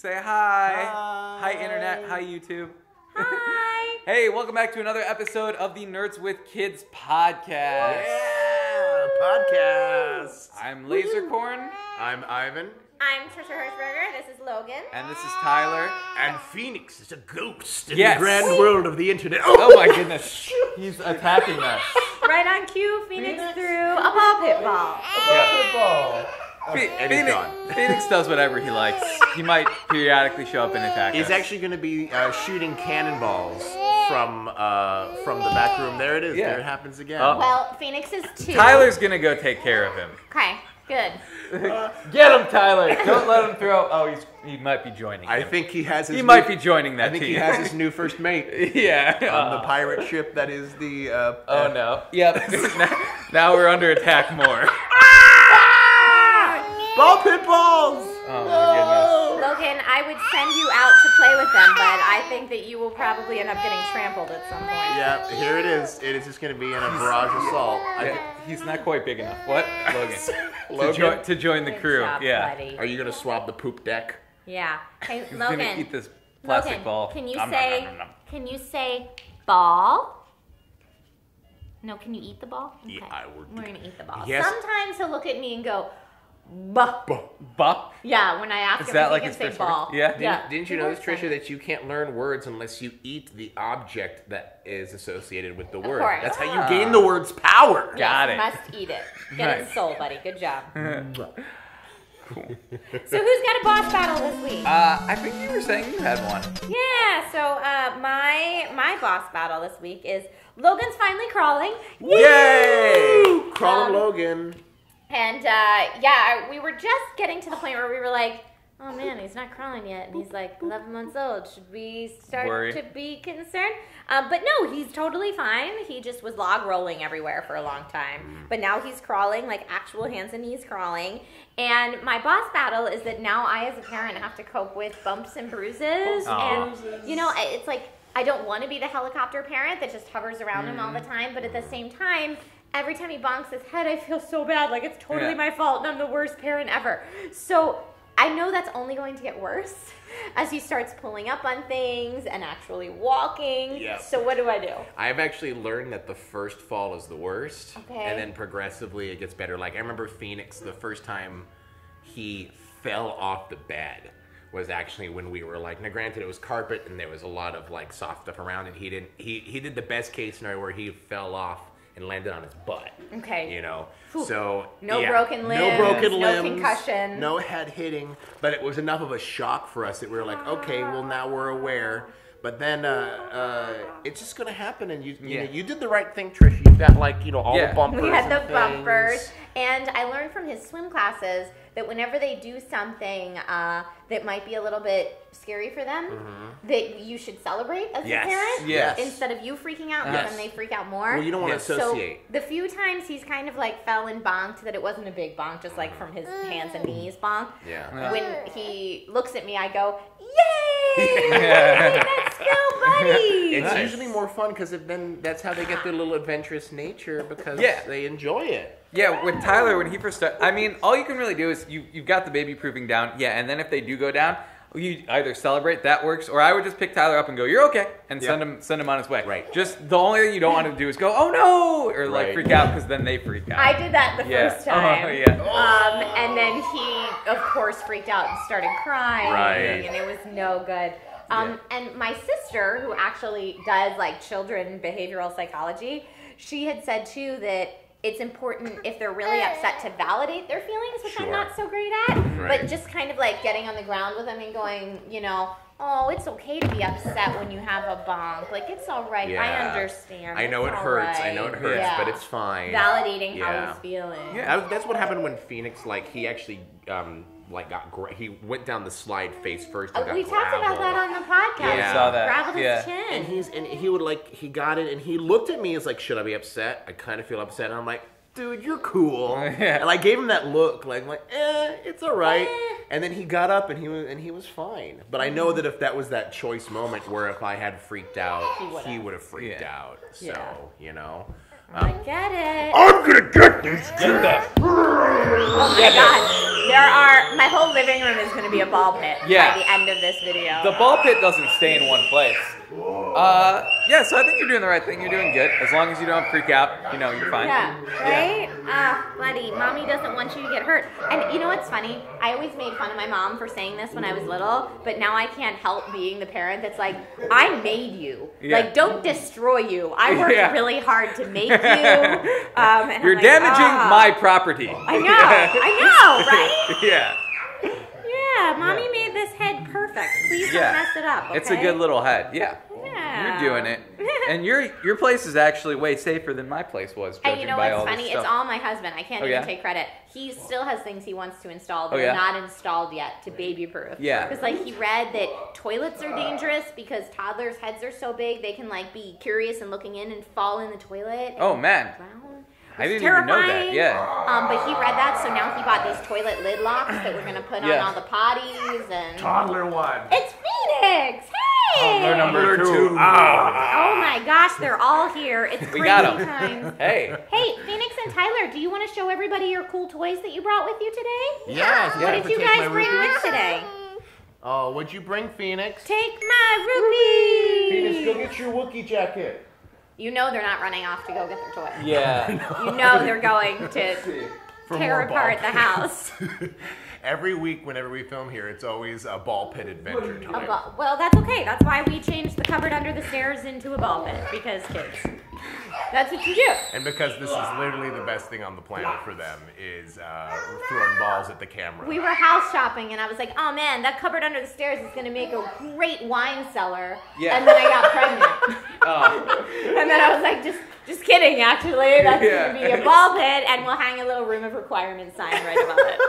Say hi. Hi. Hi, Internet. Hi, YouTube. Hi. Hey, welcome back to another episode of the Nerds with Kids podcast. Yeah, podcast. I'm Lasercorn. I'm Ivan. I'm Trisha Hirschberger. This is Logan. And this is Tyler. And Phoenix is a ghost in Yes. the grand world of the internet. Oh my goodness. He's attacking us. Right on cue, Phoenix threw a ball pit ball. Football. And he's gone. Phoenix does whatever he likes. He might periodically show up and attack He's us. actually going to be shooting cannonballs from the back room. There it is. Yeah. There it happens again. Oh. Well, Phoenix is 2. Tyler's gonna go take care of him. Okay, good. Get him, Tyler! Don't let him throw. Oh, he might be joining. I him. think he has his. He might be joining that I think team. he has his new first mate Yeah. on the pirate ship that is the. Oh no. Yep. now we're under attack more. Ball pit balls. Oh my Logan, I would send you out to play with them, but I think that you will probably end up getting trampled at some point. Yeah, here it is. It is just going to be in a barrage assault. goodness. Yeah, he's not quite big enough. What? Logan. Logan? To join the Good crew. job, Yeah. buddy. Are you going to swab the poop deck? Yeah. Hey, He's Logan. gonna eat this plastic Logan, ball. Can you Nom, say? nom, nom, nom, nom. Can you say ball? No, can you eat the ball? Yeah, Okay. I would. We're gonna eat the ball. Yes. Sometimes he'll look at me and go, "Bah." Bop? Yeah, when I ask Is him that if like he his can first say word? ball. Yeah? Didn't you He notice, works on Trisha, it. that you can't learn words unless you eat the object that is associated with the word? course. That's how you gain the word's power. Yes, Got it. Must eat it. Get it Nice. soul, buddy. Good job. Cool. So who's got a boss battle this week? I think you were saying you had one. Yeah. So my boss battle this week is Logan's finally crawling. Yay! Crawl Logan. And we were just getting to the point where we were like, oh man, he's not crawling yet. And he's like 11 months old. Should we start Worry. to be concerned? But no, he's totally fine. He just was log rolling everywhere for a long time. But now he's crawling, like actual hands and knees crawling. And my boss battle is that now I, as a parent, have to cope with bumps and bruises. Aw. And, you know, it's like, I don't want to be the helicopter parent that just hovers around him all the time. But at the same time, every time he bonks his head, I feel so bad. Like, it's totally Yeah. my fault and I'm the worst parent ever. So I know that's only going to get worse as he starts pulling up on things and actually walking. Yep. So what do I do? I've actually learned that the first fall is the worst. Okay. And then progressively it gets better. Like, I remember Phoenix, the first time he fell off the bed was actually when we were like, now granted it was carpet and there was a lot of like soft stuff around it. He did the best case scenario where he fell off and landed on his butt. Okay. You know, Whew. so No yeah, broken limbs, no broken no limbs, concussion. no head hitting, but it was enough of a shock for us that we were like, okay, well now we're aware. But then it's just gonna happen, and you know, you did the right thing, Trish. You got like all Yeah. the bumpers. We had the and bumpers. things. And I learned from his swim classes that whenever they do something that might be a little bit scary for them, that you should celebrate as Yes. a parent. Yes. Instead of you freaking out, Yes. because then they freak out more. Well, you don't want to Yes. associate. So the few times he's kind of like fell and bonked, that it wasn't a big bonk, just like from his hands and knees bonk. Yeah. When he looks at me, I go, "Yay! Yeah. Let's go, buddy!" It's Nice. usually more fun because then that's how they get their little adventurous nature because Yeah. they enjoy it. Yeah, with Tyler, when he first started, I mean, all you can really do is you've got the baby proofing down. Yeah, and then if they do go down, you either celebrate, that works, or I would just pick Tyler up and go, "You're okay," and Yeah. send him on his way. Right. Just the only thing you don't want to do is go, "Oh no," or like Right. freak out because then they freak out. I did that the Yeah. first time. Oh, yeah. And then he, of course, freaked out and started crying. Right. And it was no good. And my sister, who actually does like children behavioral psychology, she had said too that it's important if they're really upset to validate their feelings, which I'm Sure. not so great at, Right. but just kind of like getting on the ground with them and going, you know, oh, it's okay to be upset when you have a bonk. Like, it's all right. I Yeah. understand. I know It's it all hurts. I right." know it hurts, Yeah. but it's fine. Validating how Yeah. he's feeling. Yeah. That's what happened when Phoenix, like, he actually, he went down the slide face first and got We talked about gravel. that on the podcast. Yeah. I saw that. Graveled his Yeah. chin. And he would like, he got it and he looked at me as like, should I be upset? I kind of feel upset. And I'm like, dude, you're cool. Yeah. And I gave him that look, like, it's all right. Eh. And then he got up and he was fine. But I know that if that was that choice moment where if I had freaked out, he would have freaked Yeah. out. So, Yeah. you know. I get it. I'm gonna get these Get that. Oh my god. My whole living room is going to be a ball pit by the end of this video. The ball pit doesn't stay in one place. Yeah, so I think you're doing the right thing. You're doing good. As long as you don't freak out, you're fine. Yeah, right? Buddy, mommy doesn't want you to get hurt. And you know what's funny? I always made fun of my mom for saying this when I was little, but now I can't help being the parent that's like, I made you. Yeah. Like, don't destroy you. I worked really hard to make you. And you're damaging my property. I know, right? Yeah. Yeah, mommy made this head perfect. Please don't mess it up, okay? It's a good little head, yeah. Yeah. You're doing it. And your place is actually way safer than my place was, And you know by what's all funny? this stuff. It's all my husband. I can't even take credit. He still has things he wants to install that are not installed yet to baby-proof. Yeah. Because, like, he read that toilets are dangerous because toddlers' heads are so big, they can, like, be curious and looking in and fall in the toilet. Oh, man. Drown. I didn't even know that, yeah. But he read that, so now he bought these toilet lid locks that we're going to put on all the potties. And Toddler one. It's Phoenix! Hey! Toddler number 2. Oh my gosh, they're all here. It's crazy times. Hey. Hey, Phoenix and Tyler, do you want to show everybody your cool toys that you brought with you today? Yes. What did you guys bring with today? Oh, what'd you bring, Phoenix? Take my rupees! Phoenix, go get your Wookiee jacket. You know they're not running off to go get their toy. Yeah. You know they're going to tear apart the house. Every week, whenever we film here, it's always a ball pit adventure time. Well, that's okay. That's why we changed the cupboard under the stairs into a ball pit. Because kids, that's what you do. And because this is literally the best thing on the planet for them is throwing balls at the camera. We were house shopping, and I was like, oh man, that cupboard under the stairs is going to make a great wine cellar. Yeah. And then I got pregnant. And then I was like, just kidding, actually. That's going to be a ball pit, and we'll hang a little room of requirements sign right above it.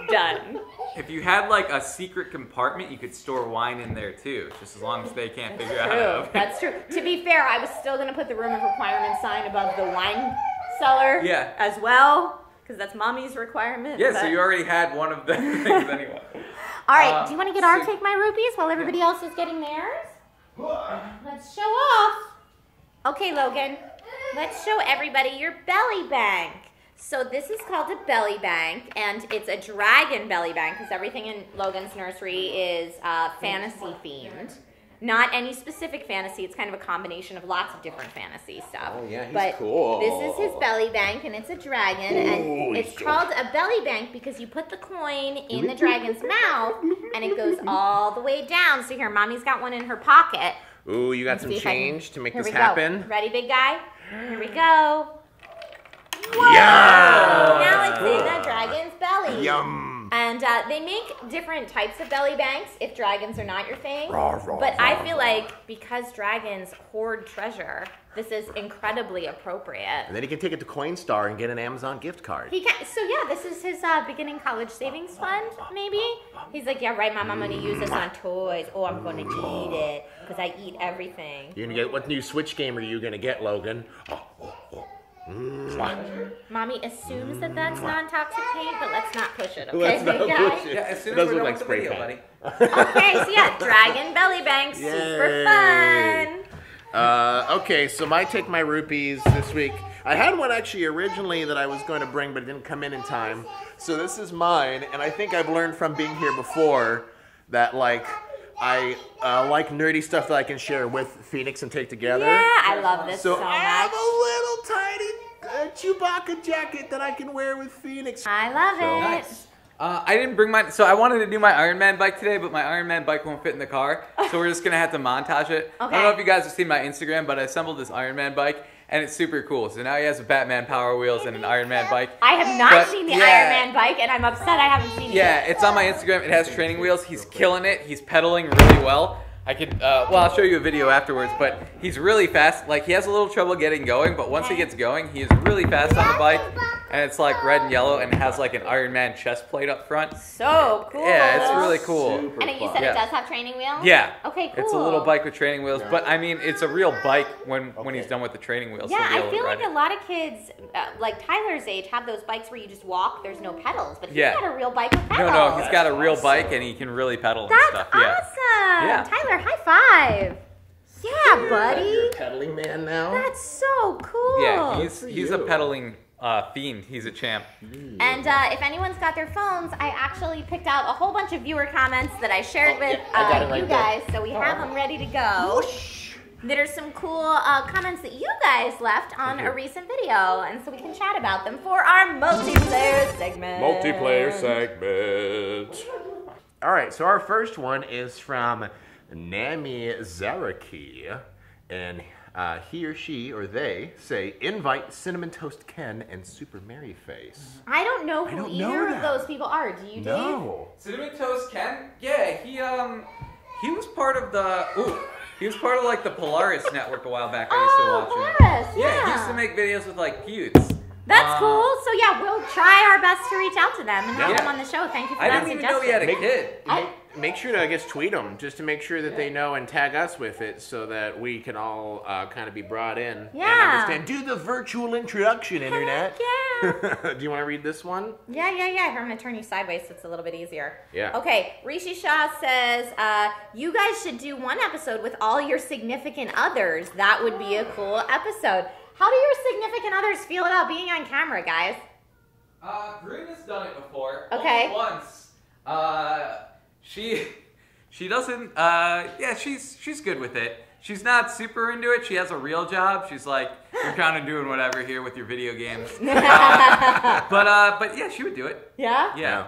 Done. If you had like a secret compartment, you could store wine in there too, just as long as they can't figure out how to open it. That's true. To be fair, I was still going to put the room of requirements sign above the wine cellar as well, because that's mommy's requirement. Yeah, so you already had one of the things anyway. All right, do you want to get our Take My Rupees while everybody else is getting theirs? Let's show off. Okay, Logan, let's show everybody your belly bank. So this is called a belly bank, and it's a dragon belly bank because everything in Logan's nursery is fantasy themed. Not any specific fantasy. It's kind of a combination of lots of different fantasy stuff. Oh yeah, he's cool. This is his belly bank, and it's a dragon, and it's called a belly bank because you put the coin in the dragon's mouth, and it goes all the way down. So here, mommy's got one in her pocket. Ooh, you got some change to make this Here we happen? go. Ready, big guy? Here we go. Whoa! Now it's in the dragon's belly. Yum. And they make different types of belly banks if dragons are not your thing. But I feel like because dragons hoard treasure, this is incredibly appropriate. And then he can take it to Coinstar and get an Amazon gift card. He can. So yeah, this is his beginning college savings fund, maybe. He's like, yeah, right, Mom, I'm gonna use this on toys. Oh, I'm gonna eat it because I eat everything. You're gonna get what new Switch game are you gonna get, Logan? Mommy assumes that that's non-toxic paint, but let's not push it, okay, Let's not big guy? push it. Yeah, as soon It as does we're look done like with the spray video, paint. buddy. Okay, so yeah, dragon belly bank, super fun. Okay, so my Take My Rupees this week. I had one actually originally that I was going to bring, but it didn't come in time. So this is mine, and I think I've learned from being here before that, like, I like nerdy stuff that I can share with Phoenix and take together. Yeah, I love this so I have much. a little tiny Chewbacca jacket that I can wear with Phoenix. I love it. Nice. I didn't bring mine, so I wanted to do my Iron Man bike today, but my Iron Man bike won't fit in the car, so we're just gonna have to montage it. I don't know if you guys have seen my Instagram, but I assembled this Iron Man bike, and it's super cool. So now he has a Batman Power Wheels and an Iron Man bike. I have not seen the Iron Man bike, and I'm upset I haven't seen it. Yeah, it's on my Instagram. It has training wheels. He's killing it. He's pedaling really well. I could, well, I'll show you a video afterwards, but he's really fast. Like, he has a little trouble getting going, but once he gets going, he is really fast on the bike. And it's like red and yellow, and it has like an Iron Man chest plate up front. So cool. Yeah, it's really cool. And you said it does have training wheels? Yeah. Okay, cool. It's a little bike with training wheels, but I mean, it's a real bike when he's done with the training wheels. Yeah, I feel like a lot of kids, like Tyler's age, have those bikes where you just walk, there's no pedals, but he's got a real bike with pedals. No, he's got a real bike, and he can really pedal and stuff. That's awesome. Yeah. Tyler, high five. Yeah, buddy. You're a pedaling man now. That's so cool. Yeah, he's a pedaling Fiend. He's a champ. And if anyone's got their phones, I actually picked out a whole bunch of viewer comments that I shared with I got it right you there. guys, so we have them ready to go. That are some cool comments that you guys left on a recent video, and so we can chat about them for our multiplayer segment. All right, so our first one is from Nami Zaraki, and he or she or they say, invite Cinnamon Toast Ken and Super Mary Face. I don't know who either of those people are. Do you, Dave? No. Cinnamon Toast Ken? Yeah, he was part of the. He was part of like the Polaris network a while back. I used to watch Polaris, him. Yeah, he used to make videos with like Pewds. That's cool. So yeah, we'll try our best to reach out to them and have them on the show. Thank you for that I didn't even know he had a kid. Make sure to, I guess, tweet them just to make sure that they know and tag us with it so that we can all kind of be brought in and understand. Do the virtual introduction, Internet. Yeah. Do you want to read this one? Yeah. I'm going to turn you sideways so it's a little bit easier. Yeah. Okay, Rishi Shah says, you guys should do one episode with all your significant others. That would be a cool episode. How do your significant others feel about being on camera, guys? Bruna's done it before. Okay. Only once. She doesn't. She's good with it. She's not super into it. She has a real job. She's like, you're kind of doing whatever here with your video games. But yeah, she would do it. Yeah? Yeah.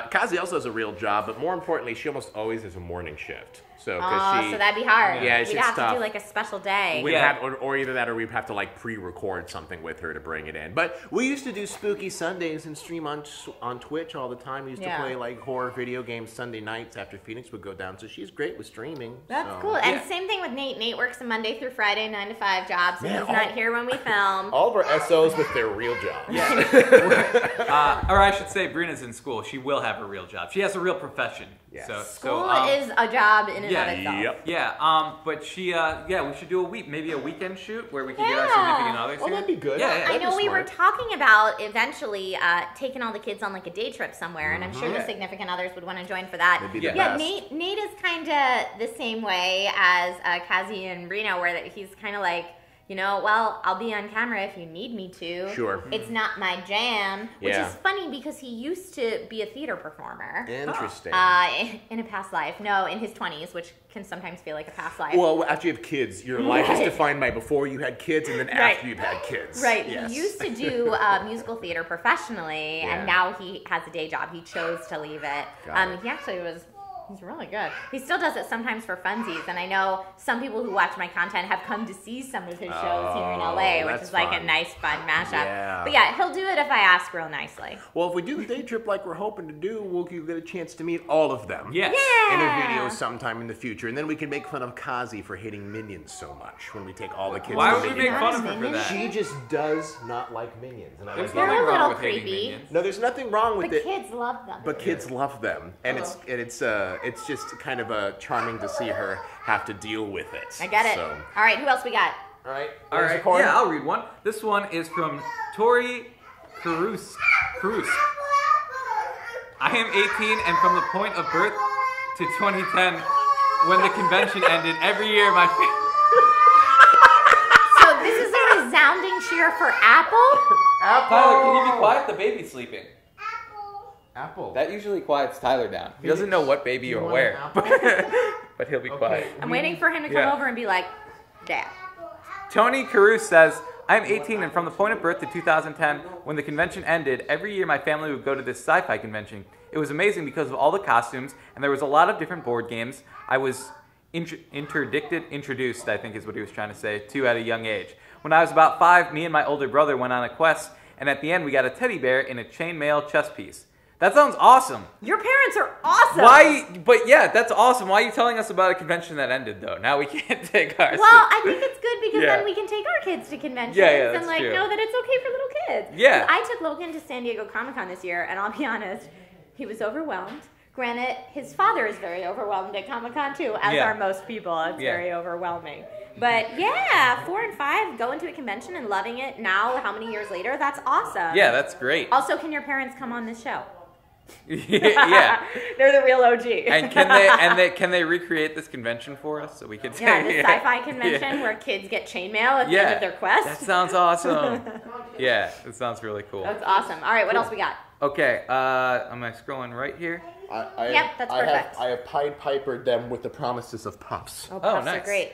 Kazi also has a real job, but more importantly, she almost always has a morning shift. So, so that'd be hard. Yeah, we'd have to do like a special day. We'd have, or either that or we'd have to like pre-record something with her to bring it in. But we used to do Spooky Sundays and stream on Twitch all the time. We used to play like horror video games Sunday nights after Phoenix would go down. So she's great with streaming. That's cool. And same thing with Nate. Nate works a Monday through Friday 9 to 5 job, so he's not here when we film. All of our SOs with their real jobs. Yeah. Or I should say, Bruna's in school. She will have a real job. She has a real profession. Yes. School is a job in and of itself. Yep. Yeah, but we should do maybe a weekend shoot where we can get our significant others here. That'd be good. Yeah. I know we were talking about eventually taking all the kids on like a day trip somewhere, and I'm sure the significant others would want to join for that. That'd be the best. Nate is kind of the same way as Kazi and Reno, where he's kind of like, I'll be on camera if you need me to. Sure. It's not my jam, which is funny because he used to be a theater performer. Interesting. In a past life. No, in his 20s, which can sometimes feel like a past life. Well, after you have kids, your life is defined by before you had kids and then after you've had kids. Right. Yes. He used to do musical theater professionally, and now he has a day job. He chose to leave it. He actually he's really good. He still does it sometimes for funsies, and I know some people who watch my content have come to see some of his shows here in LA, which is like a nice, fun mashup. Yeah. But yeah, he'll do it if I ask real nicely. Well, if we do a day trip like we're hoping to do, you'll get a chance to meet all of them. Yes. In a video sometime in the future. And then we can make fun of Kazi for hating Minions so much when we take all the kids Why to would we Minions. make fun of her for that? She just does not like Minions. And I There's like nothing They're a wrong little with hating creepy. Minions. No, there's nothing wrong with But it. kids love them. But kids love them, and it's just kind of charming to see her have to deal with it. I get it. So. All right, who else we got? All right. Yeah, I'll read one. This one is from Tori Carus. I am 18, and from the point of birth to 2010, when the convention ended, every year my So this is a resounding cheer for Apple? Tyler, can you be quiet? The baby's sleeping. Apple. That usually quiets Tyler down. He doesn't know what baby or where, but he'll be quiet. I'm waiting for him to come over and be like, Dad. Tony Carew says, I'm 18, and from the point of birth to 2010, when the convention ended, every year my family would go to this sci-fi convention. It was amazing because of all the costumes, and there was a lot of different board games. I was introduced, I think is what he was trying to say, to at a young age. When I was about 5, me and my older brother went on a quest, and at the end we got a teddy bear in a chainmail chess piece. That sounds awesome. Your parents are awesome. Why? But yeah, that's awesome. Why are you telling us about a convention that ended, though? Now we can't take ours. Well, I think it's good because Yeah. then we can take our kids to conventions that's and like true. know that it's okay for little kids. Yeah. I took Logan to San Diego Comic-Con this year, and I'll be honest, he was overwhelmed. Granted, his father is very overwhelmed at Comic-Con too, as Yeah. are most people. It's Yeah. very overwhelming. But yeah, 4 and 5 going to a convention and loving it now, how many years later? That's awesome. Yeah, that's great. Also, can your parents come on this show? Yeah. They're the real OG. And can they recreate this convention for us so we could Yeah, the sci-fi convention where kids get chainmail at the end of their quest. That sounds awesome. Yeah, it sounds really cool. That's awesome. All right, what else we got? Okay, am I scrolling right here? Yep, that's perfect. I have Pied Pipered them with the promises of puffs. Oh, puffs nice. are great.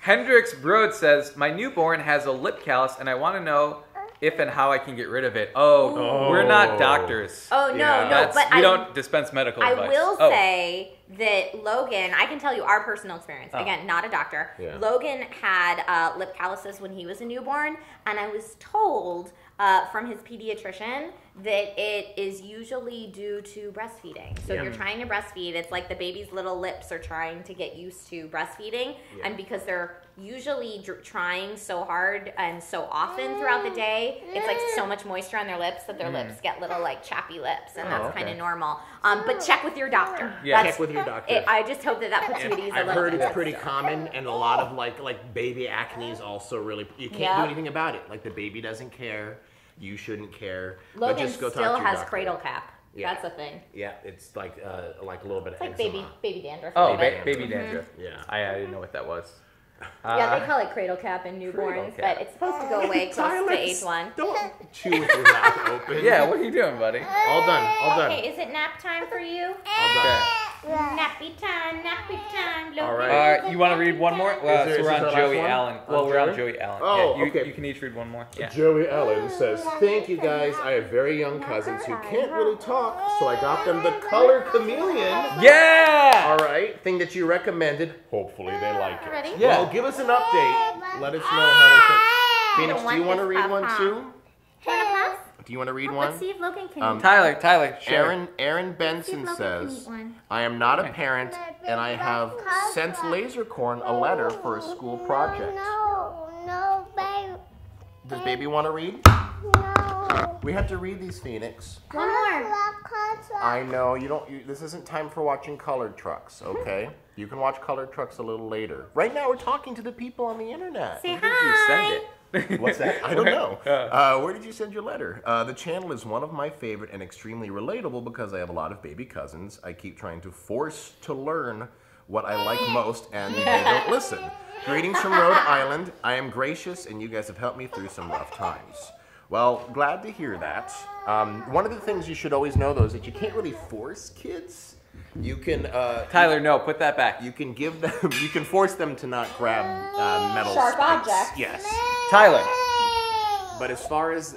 Hendrix Broad says, my newborn has a lip callus and I want to know if and how I can get rid of it. Oh. We're not doctors. Oh, no, but we don't dispense medical advice. I will say that Logan, I can tell you our personal experience. Again, not a doctor. Yeah. Logan had lip calluses when he was a newborn, and I was told from his pediatrician that it is usually due to breastfeeding. So if you're trying to breastfeed, it's like the baby's little lips are trying to get used to breastfeeding, and because they're usually trying so hard and so often throughout the day, it's like so much moisture on their lips that their lips get little like chappy lips, and that's kind of normal. But check with your doctor. Yeah. Check with your doctor. I just hope that puts you at ease a little bit. I've heard it's pretty common, and a lot of like baby acne is also really, you can't do anything about it. Like the baby doesn't care, you shouldn't care. Logan but just go talk still to your has doctor. cradle cap. Yeah. That's a thing. Yeah, it's like a little bit of It's like eczema. baby dandruff. Oh, right? baby dandruff. Yeah. I didn't know what that was. Yeah, they call it cradle cap in newborns, but it's supposed to go away close to age 1. Don't chew with your mouth open. Yeah, what are you doing, buddy? All done. Okay, is it nap time for you? All done. Nappy time. All right. You want to read one more? Well, Is so we're this on our Joey last one? Allen. Well, we're on Joey Allen. Oh, yeah, okay. You can each read one more. Yeah. Joey Allen says, thank you guys. I have very young cousins who can't really talk, so I got them the Color Chameleon. Yeah! All right, thing that you recommended. Hopefully they like it. Ready? Yeah. Well, give us an update. Let us know how they think. Phoenix, do you want to read one too? Do you want to read one? Let's see if Logan can. Tyler, share. Aaron Benson says, I am not a parent, and I have sent Lasercorn a letter for a school project. No, baby. Does baby want to read? No. We have to read these, Phoenix. One more. I know you don't. This isn't time for watching Colored Trucks, okay? You can watch Colored Trucks a little later. Right now, we're talking to the people on the internet. Say Where did you send it? What's that? I don't know. Where did you send your letter? The channel is one of my favorite and extremely relatable because I have a lot of baby cousins. I keep trying to force to learn what I like most, and they don't listen. Greetings from Rhode Island. I am gracious, and you guys have helped me through some rough times. Well, glad to hear that. One of the things you should always know, though, is that you can't really force kids. You can Tyler, no, put that back. you can give them, you can force them to not grab metal Sharp spikes. objects. Yes. Tyler. But as far as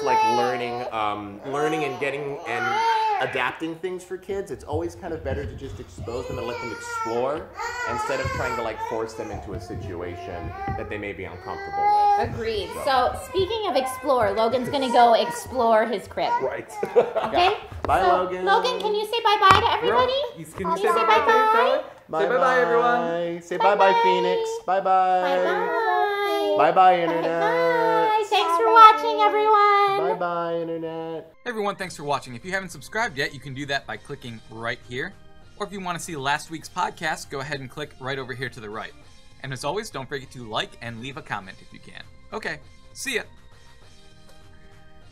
like learning and getting and adapting things for kids, it's always kind of better to just expose them and let them explore instead of trying to like force them into a situation that they may be uncomfortable with. Agreed. So, speaking of explore, Logan's gonna go explore his crib. Right. Okay? Bye, So, Logan. Logan, can you say bye-bye to everybody? Can you say say bye-bye? bye-bye, Tyler? Say bye-bye, everyone. Say bye-bye, Phoenix. Bye-bye. Bye-bye. Bye-bye, Internet. Bye. Thanks for watching, everyone. Bye-bye, Internet. Everyone, thanks for watching. If you haven't subscribed yet, you can do that by clicking right here. Or if you want to see last week's podcast, go ahead and click right over here to the right. And as always, don't forget to like and leave a comment if you can. Okay, see ya.